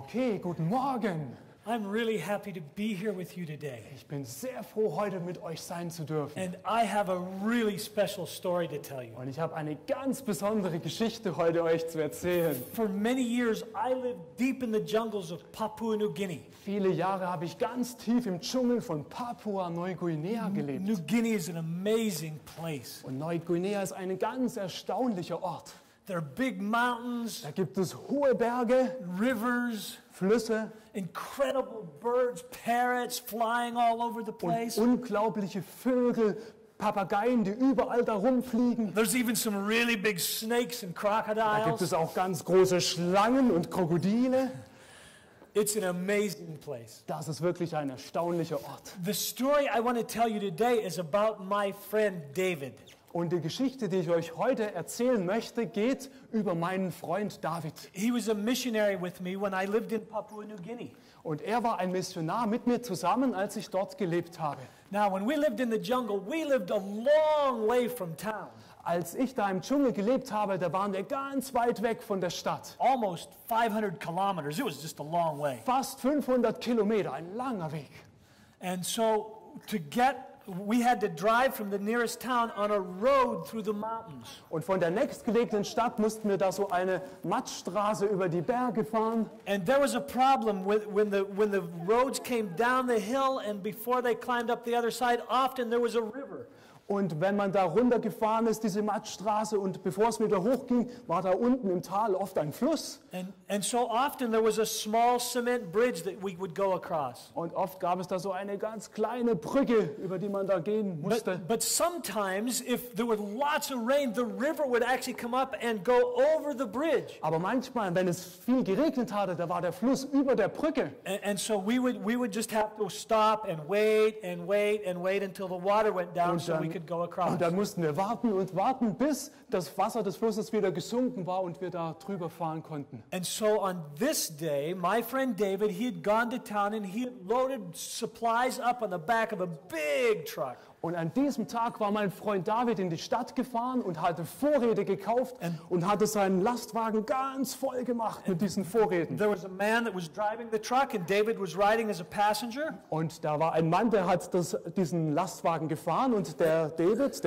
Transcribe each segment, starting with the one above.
Okay, guten Morgen. I'm really happy to be here with you today. Ich bin sehr froh, heute mit euch sein zu dürfen. And I have a really special story to tell you. Und ich habe eine ganz besondere Geschichte heute euch zu erzählen. For many years, I lived deep in the jungles of Papua-Neuginea. Viele Jahre habe ich ganz tief im Dschungel von Papua-Neuginea gelebt. New Guinea is an amazing place. Und Neuguinea ist ein ganz erstaunlicher Ort. There are big mountains, Da gibt es hohe Berge, rivers, Flüsse incredible birds, parrots flying all over the und place. unglaubliche Vögel, Papageien, die überall da rumfliegen. There's even some really big snakes and Da gibt crocodiles. es auch ganz große Schlangen und Krokodile. It's an amazing place. Das ist wirklich ein erstaunlicher Ort. The story I want to tell you today is about my friend David. Und die Geschichte, die ich euch heute erzählen möchte, geht über meinen Freund David. He was a missionary with me when I lived in Papua-Neuginea. Und er war ein Missionar mit mir zusammen, als ich dort gelebt habe. Now, when we lived in the jungle, we lived a long way from town, Als ich da im Dschungel gelebt habe, da waren wir ganz weit weg von der Stadt. almost 500 kilometers. It was just a long way. Fast 500 Kilometer, ein langer Weg. And so we had to drive from the nearest town on a road through the mountains. Und von der nächstgelegenen Stadt mussten wir da so eine Mattstraße über die Berge fahren. And there was a problem when the roads came down the hill and before they climbed up the other side, often there was a river. Und wenn man da runtergefahren ist, diese Mattstraße, und bevor es wieder hochging, war da unten im Tal oft ein Fluss. And so often there was a small cement bridge that we would go across. Und oft gab es da so eine ganz kleine Brücke, über die man da gehen musste. But sometimes, if there was lots of rain, the river would actually come up and go over the bridge. Aber manchmal, wenn es viel geregnet hatte, da war der Fluss über der Brücke. And so we would just have to stop and wait and wait and wait until the water went down so we could go across. Und dann mussten wir warten und warten, bis das Wasser des Flusses wieder gesunken war und wir da drüber fahren konnten. And so on this day, my friend David, he had gone to town and he had loaded supplies up on the back of a big truck. Und an diesem Tag war mein Freund David in die Stadt gefahren und hatte Vorräte gekauft und hatte seinen Lastwagen ganz voll gemacht mit diesen Vorräten. There was a man that was driving the truck and David was riding as a passenger. Und da war ein Mann, der hat diesen Lastwagen gefahren, und der David,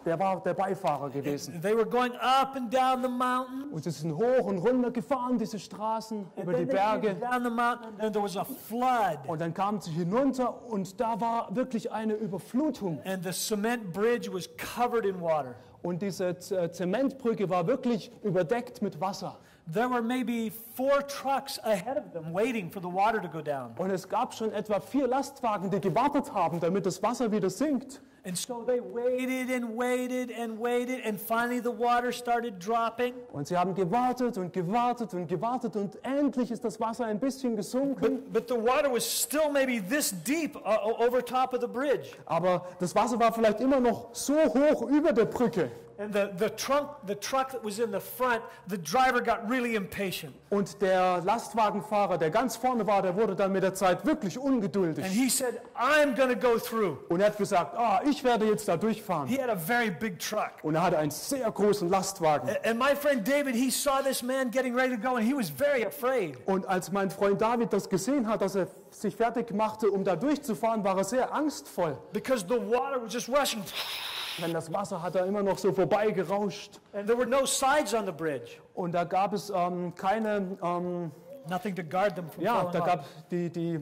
der war der Beifahrer gewesen. They were going up and down the mountain. Und sie sind hoch und runter gefahren, diese Straßen, über die Berge. Down the mountain, and then there was a flood. Und dann kamen sie hinunter und da war wirklich eine Überflutung. And the cement bridge was covered in water. Und diese Zementbrücke war wirklich überdeckt mit Wasser. There were maybe 4 trucks ahead of them waiting for the water to go down. Und es gab schon etwa 4 Lastwagen, die gewartet haben, damit das Wasser wieder sinkt. And so they waited and waited and waited, and finally the water started dropping. Und sie haben gewartet und gewartet und gewartet, und endlich ist das Wasser ein bisschen gesunken. But the water was still maybe this deep over top of the bridge. Aber das Wasser war vielleicht immer noch so hoch über der Brücke. And the truck that was in the front, the driver got really impatient. Und der Lastwagenfahrer, der ganz vorne war, der wurde dann mit der Zeit wirklich ungeduldig. And he said, "I'm going to go through." Und er hat gesagt, ich werde jetzt da durchfahren. He had a very big truck. Und er hatte einen sehr großen Lastwagen. And my friend David, he saw this man getting ready to go, and he was very afraid. Und als mein Freund David das gesehen hat, dass er sich fertig machte, um da durchzufahren, war er sehr angstvoll. Because the water was just rushing. Denn das Wasser hat da immer noch so vorbeigerauscht. And there were no sides on the bridge. Und da gab es keine... Nothing to guard them from ja, falling da off. gab die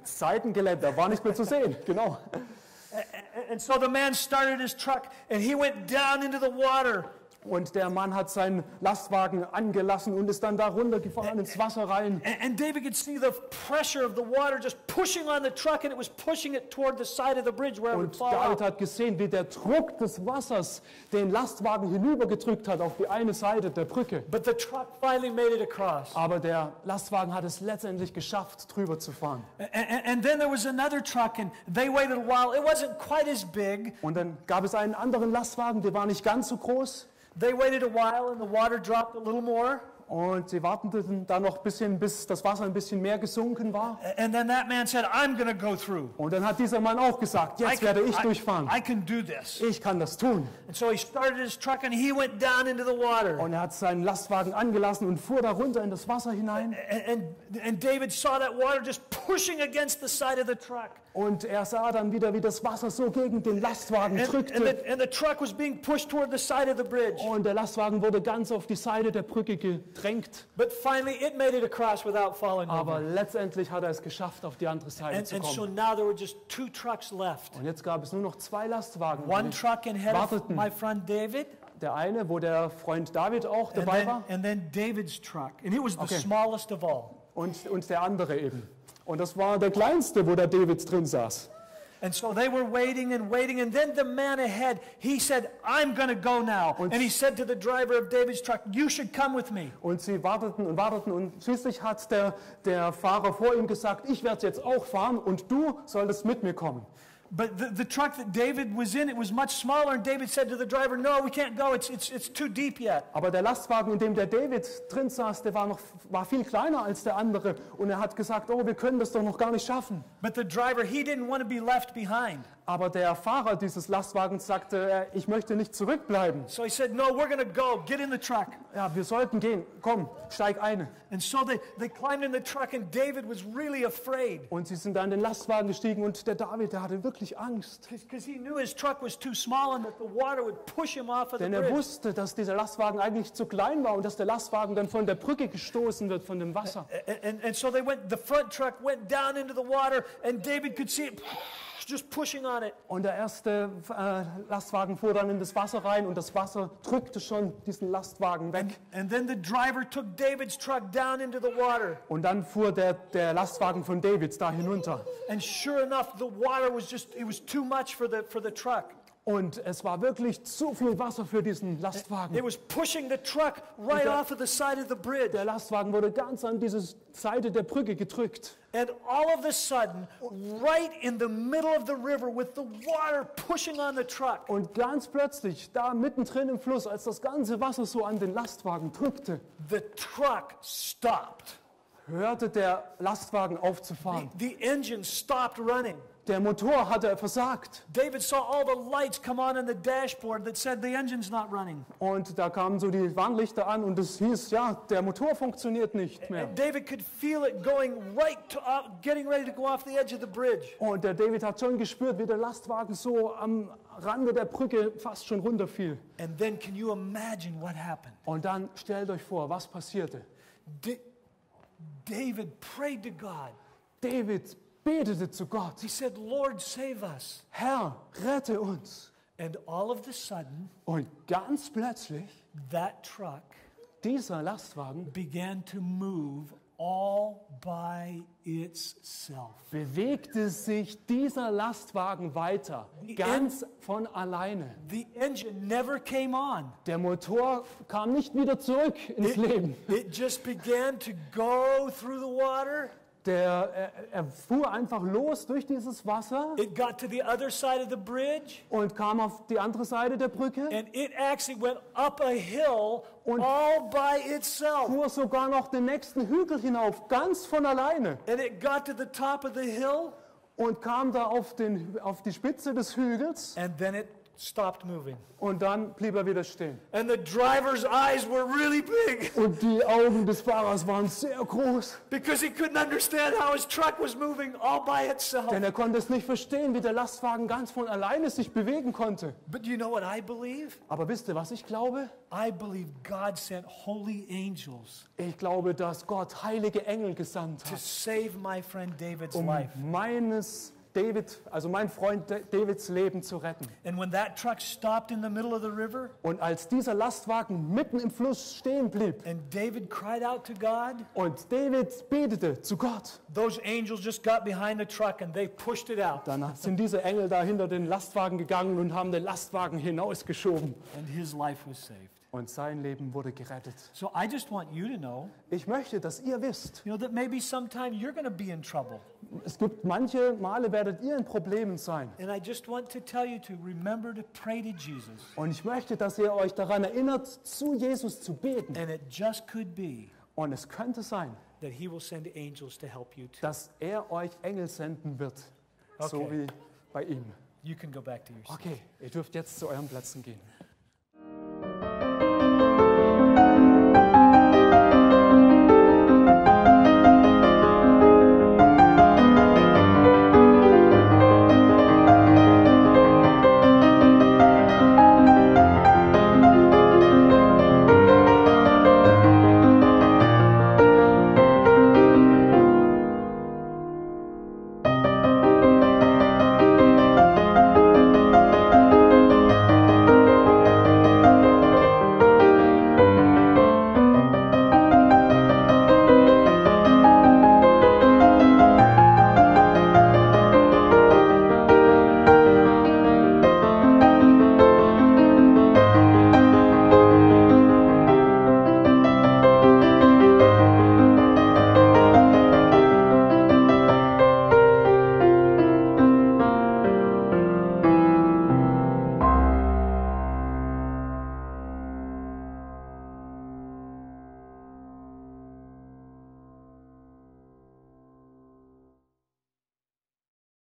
Seitengeländer, war nicht mehr zu sehen. Genau. And so the man started his truck, and he went down into the water. Und der Mann hat seinen Lastwagen angelassen und ist dann da runtergefahren ins Wasser rein. And David could see the pressure of the water just pushing on the truck, and it was pushing it toward the side of the bridge where it would Und fall David out. hat gesehen, wie der Druck des Wassers den Lastwagen hinübergedrückt hat auf die eine Seite der Brücke. But the truck finally made it across. Aber der Lastwagen hat es letztendlich geschafft, drüber zu fahren. And then there was another truck, and they waited a while. It wasn't quite as big. Und dann gab es einen anderen Lastwagen, der war nicht ganz so groß. They waited a while, and the water dropped a little more. Und sie warteten dann noch ein bisschen, bis das Wasser ein bisschen mehr gesunken war. And then that man said, I'm going to go through. Und dann hat dieser Mann auch gesagt, jetzt werde ich durchfahren. I can do this. Ich kann das tun. And so he started his truck and he went down into the water. Und er hat seinen Lastwagen angelassen und fuhr da runter in das Wasser hinein. And David saw that water just pushing against the side of the truck. Und er sah dann wieder, wie das Wasser so gegen den Lastwagen drückte. And the truck was being pushed toward the side of the bridge. Und der Lastwagen wurde ganz auf die Seite der Brücke gedrängt. But finally it made it across without falling Aber over. letztendlich hat er es geschafft, auf die andere Seite zu And so kommen. now there were just 2 trucks left. Und jetzt gab es nur noch 2 Lastwagen. One truck in head of warteten. my friend David. Der eine, wo der Freund David auch dabei war. And then David's truck. And it was the Okay. smallest of all. Und der andere eben. Und das war der kleinste, wo der David drin saß. And so they were waiting, and then the man ahead, he said, I'm going to go now. And he said to the driver of David's truck, you should come with me. Und sie warteten und schließlich hat der Fahrer vor ihm gesagt, ich werde jetzt auch fahren und du solltest mit mir kommen. But the truck that David was in, it was much smaller, and David said to the driver, no, we can't go, it's too deep yet. Aber der Lastwagen, in dem der David drin saß, der war viel kleiner als der andere. Und er hat gesagt, oh, wir können das doch noch gar nicht schaffen. But the driver, he didn't want to be left behind. Aber der Fahrer dieses Lastwagens sagte, ich möchte nicht zurückbleiben. So he said, no, we're going to go, get in the truck. Ja, wir sollten gehen, komm, steig ein. And so they climbed in the truck, and David was really afraid. Und sie sind dann in den Lastwagen gestiegen und der David, der hatte wirklich Angst. Because he knew his truck was too small and that the water would push him off of the Denn er bridge. wusste, dass dieser Lastwagen eigentlich zu klein war und dass der Lastwagen dann von der Brücke gestoßen wird, von dem Wasser. And so the front truck went down into the water, and David could see it just pushing on it. Und der erste Lastwagen fuhr dann in das Wasser rein und das Wasser drückte schon diesen Lastwagen weg. And then the driver took David's truck down into the water. Und dann fuhr der Lastwagen von Davids da hinunter. And sure enough, the water was it was too much for the truck. Und es war wirklich zu viel Wasser für diesen Lastwagen. It was pushing the truck right off of the side of the bridge. Der Lastwagen wurde ganz an diese Seite der Brücke gedrückt. And all of a sudden, right in the middle of the river with the water pushing on the truck. Und ganz plötzlich, da mittendrin im Fluss, als das ganze Wasser so an den Lastwagen drückte, The truck stopped. hörte der Lastwagen auf zu fahren. The engine stopped running. Der Motor hatte versagt. David saw all the lights come on in the dashboard that said the engine's not running. Und da kamen so die Warnlichter an und es hieß, ja, der Motor funktioniert nicht mehr. And David could feel it going getting ready to go off the edge of the bridge. Und der David hat schon gespürt, wie der Lastwagen so am Rande der Brücke fast schon runterfiel. And then can you imagine what happened? Und dann stellt euch vor, was passierte. David prayed to God. David betete zu Gott. He said, Lord, save us. Herr, rette uns. And all of a sudden, Und ganz plötzlich, that truck dieser Lastwagen began to move all by itself. bewegte sich dieser Lastwagen weiter, ganz von alleine. The engine never came on. Der Motor kam nicht wieder zurück ins Leben. It just began to go through the water. Er fuhr einfach los durch dieses Wasser It got to the other side of the bridge. und kam auf die andere Seite der Brücke, And it actually went up a hill all by itself. fuhr sogar noch den nächsten Hügel hinauf, ganz von alleine, And it got to the top of the hill. und kam da auf die Spitze des Hügels, And then it stopped moving. und dann blieb er wieder stehen. And the driver's eyes were really big Und die Augen des Fahrers waren sehr groß, because he couldn't understand how his truck was moving all by itself. denn er konnte es nicht verstehen, wie der Lastwagen ganz von alleine sich bewegen konnte. But you know what I believe? Aber wisst ihr, was ich glaube? I believe God sent holy angels Ich glaube, dass Gott heilige Engel gesandt to hat, save my friend David's um life. mein Freund Davids Leben zu retten. And when that truck stopped in the middle of the river, Und als dieser Lastwagen mitten im Fluss stehen blieb and David cried out to God, und David betete zu Gott, those angels just got behind the truck and they pushed it out. dann sind diese Engel da hinter den Lastwagen gegangen und haben den Lastwagen hinausgeschoben. And his life was saved. Und sein Leben wurde gerettet. So I just want you to know, Ich möchte, dass ihr wisst, that maybe sometime you're going to be in trouble. es gibt manche Male, werdet ihr in Problemen sein. And I just want to tell you to remember to pray to Jesus. Und ich möchte, dass ihr euch daran erinnert, zu Jesus zu beten. And it just could be Und es könnte sein, that he will send angels to help you too. dass er euch Engel senden wird, so Okay. wie bei ihm. You can go back to your seat. Okay, ihr dürft jetzt zu euren Plätzen gehen.